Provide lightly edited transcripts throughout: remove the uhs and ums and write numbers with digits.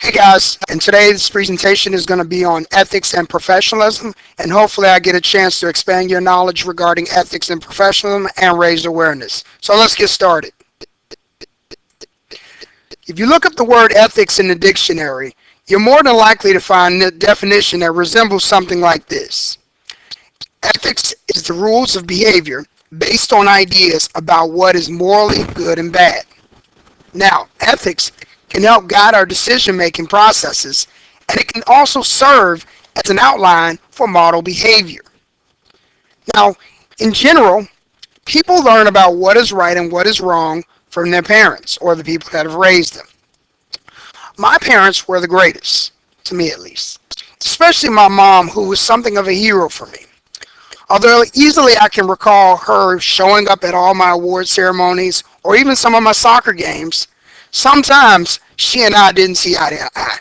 Hey guys, and today's presentation is going to be on ethics and professionalism, and hopefully I get a chance to expand your knowledge regarding ethics and professionalism and raise awareness. So let's get started. If you look up the word ethics in the dictionary, you're more than likely to find a definition that resembles something like this. Ethics is the rules of behavior based on ideas about what is morally good and bad. Now, ethics can help guide our decision-making processes, and it can also serve as an outline for model behavior. Now, in general, people learn about what is right and what is wrong from their parents or the people that have raised them. My parents were the greatest, to me at least, especially my mom, who was something of a hero for me. Although easily I can recall her showing up at all my award ceremonies or even some of my soccer games, sometimes she and I didn't see eye to eye.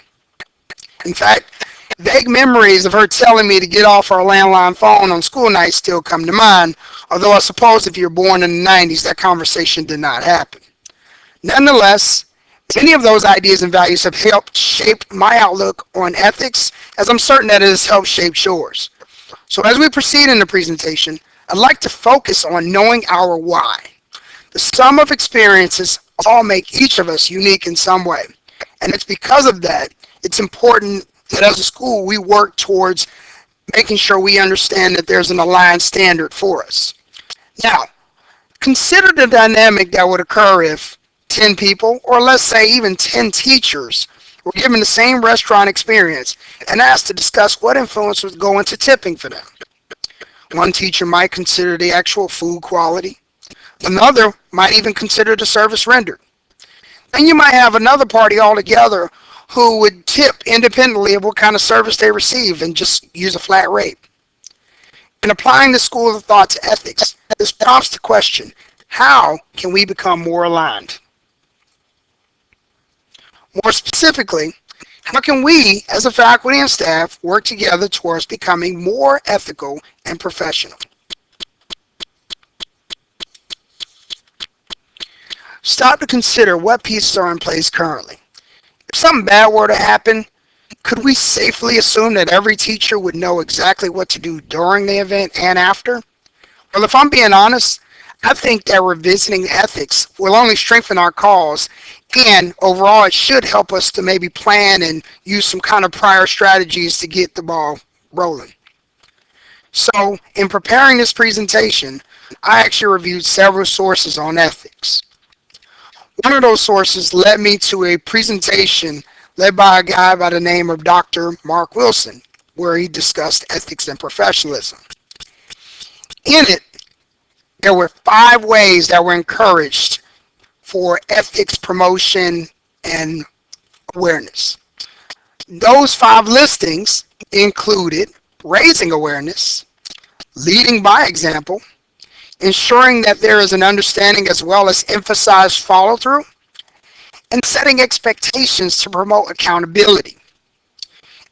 In fact, vague memories of her telling me to get off our landline phone on school nights still come to mind, although I suppose if you're born in the 90s, that conversation did not happen. Nonetheless, many of those ideas and values have helped shape my outlook on ethics, as I'm certain that it has helped shape yours. So as we proceed in the presentation, I'd like to focus on knowing our why. The sum of experiences all make each of us unique in some way. And it's because of that, it's important that as a school we work towards making sure we understand that there's an aligned standard for us. Now, consider the dynamic that would occur if 10 people, or let's say even 10 teachers, were given the same restaurant experience and asked to discuss what influence would go into tipping for them. One teacher might consider the actual food quality. Another might even consider the service rendered. Then you might have another party altogether who would tip independently of what kind of service they receive and just use a flat rate. In applying the school of thought to ethics, this prompts the question, how can we become more aligned? More specifically, how can we, as a faculty and staff, work together towards becoming more ethical and professional? Stop to consider what pieces are in place currently. If something bad were to happen, could we safely assume that every teacher would know exactly what to do during the event and after? Well, if I'm being honest, I think that revisiting ethics will only strengthen our cause, and overall it should help us to maybe plan and use some kind of prior strategies to get the ball rolling. So in preparing this presentation, I actually reviewed several sources on ethics. One of those sources led me to a presentation led by a guy by the name of Dr. Mark Wilson, where he discussed ethics and professionalism. In it, there were 5 ways that were encouraged for ethics promotion and awareness. Those 5 listings included raising awareness, leading by example, ensuring that there is an understanding as well as emphasized follow-through, and setting expectations to promote accountability.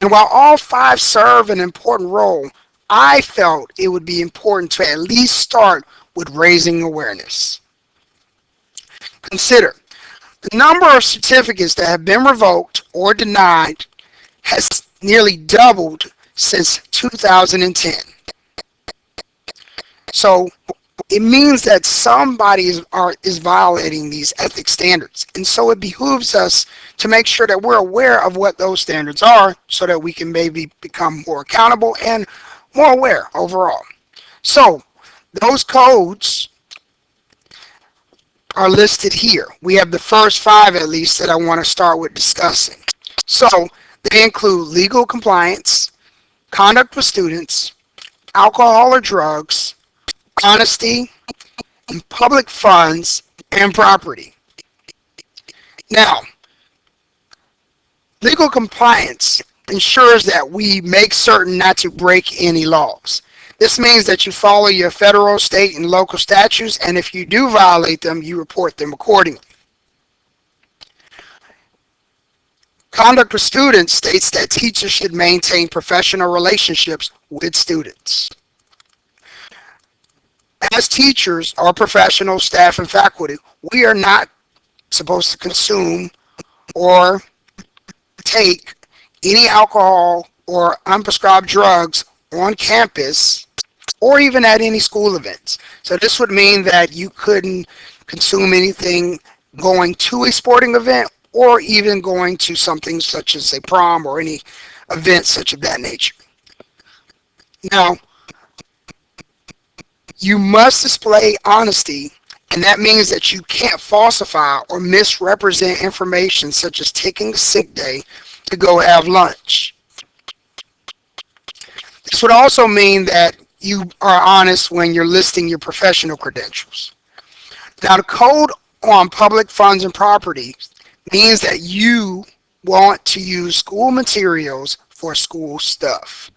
And while all 5 serve an important role, I felt it would be important to at least start with raising awareness. Consider, the number of certificates that have been revoked or denied has nearly doubled since 2010. So it means that somebody is violating these ethics standards. And so it behooves us to make sure that we're aware of what those standards are so that we can maybe become more accountable and more aware overall. So those codes are listed here. We have the first 5 at least that I want to start with discussing. So they include legal compliance, conduct with students, alcohol or drugs, honesty, and public funds and property. Now, legal compliance ensures that we make certain not to break any laws. This means that you follow your federal, state, and local statutes, and if you do violate them, you report them accordingly. Conduct with students states that teachers should maintain professional relationships with students. As teachers or professional staff and faculty, we are not supposed to consume or take any alcohol or unprescribed drugs on campus or even at any school events. So this would mean that you couldn't consume anything going to a sporting event or even going to something such as a prom or any event such of that nature. Now, you must display honesty, and that means that you can't falsify or misrepresent information such as taking a sick day to go have lunch. This would also mean that you are honest when you're listing your professional credentials. Now, the code on public funds and property means that you want to use school materials for school stuff.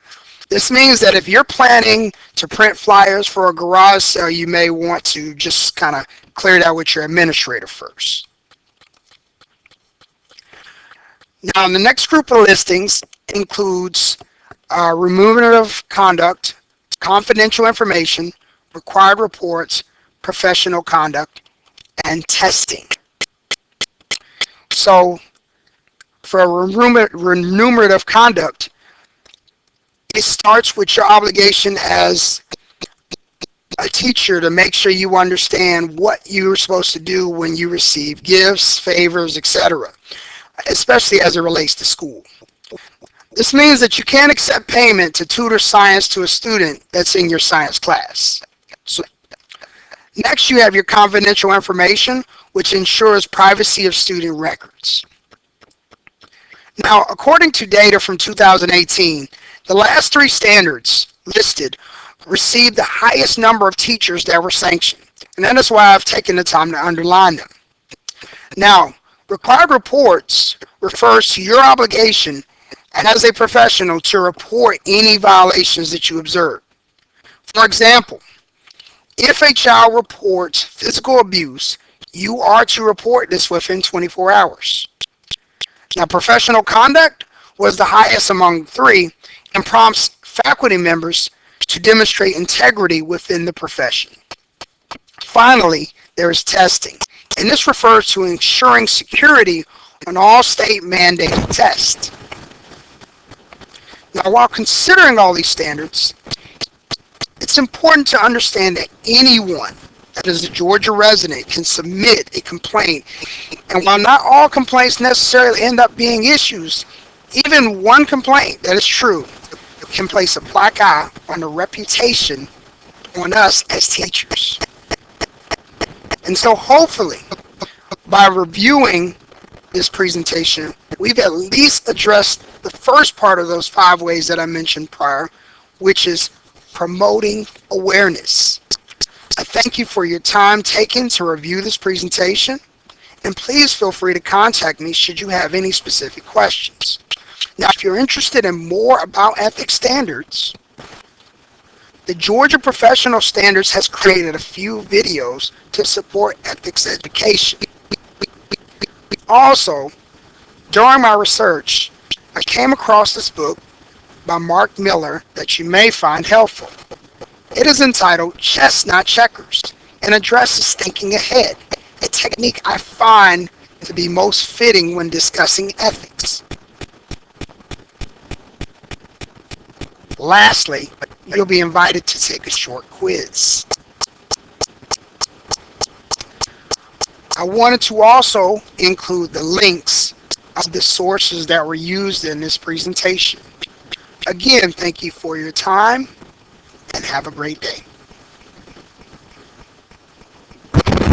This means that if you're planning to print flyers for a garage sale, you may want to just kind of clear that with your administrator first. Now, the next group of listings includes remunerative conduct, confidential information, required reports, professional conduct, and testing. So, for remunerative conduct, it starts with your obligation as a teacher to make sure you understand what you're supposed to do when you receive gifts, favors, etc., especially as it relates to school. This means that you can't accept payment to tutor science to a student that's in your science class. So, next, you have your confidential information, which ensures privacy of student records. Now, according to data from 2018, the last three standards listed received the highest number of teachers that were sanctioned, and that is why I've taken the time to underline them. Now, required reports refers to your obligation and as a professional to report any violations that you observe. For example, if a child reports physical abuse, you are to report this within 24 hours. Now, professional conduct was the highest among three and prompts faculty members to demonstrate integrity within the profession. Finally, there is testing, and this refers to ensuring security on all state-mandated tests. Now, while considering all these standards, it's important to understand that anyone that is a Georgia resident can submit a complaint, and while not all complaints necessarily end up being issues, even one complaint that is true can place a black eye on the reputation on us as teachers. And so hopefully, by reviewing this presentation, we've at least addressed the first part of those 5 ways that I mentioned prior, which is promoting awareness. I thank you for your time taken to review this presentation, and please feel free to contact me should you have any specific questions. Now, if you're interested in more about ethics standards, the Georgia Professional Standards has created a few videos to support ethics education. Also, during my research, I came across this book by Mark Miller that you may find helpful. It is entitled Chess Not Checkers and addresses thinking ahead, a technique I find to be most fitting when discussing ethics. Lastly, you'll be invited to take a short quiz. I wanted to also include the links of the sources that were used in this presentation. Again, thank you for your time and have a great day.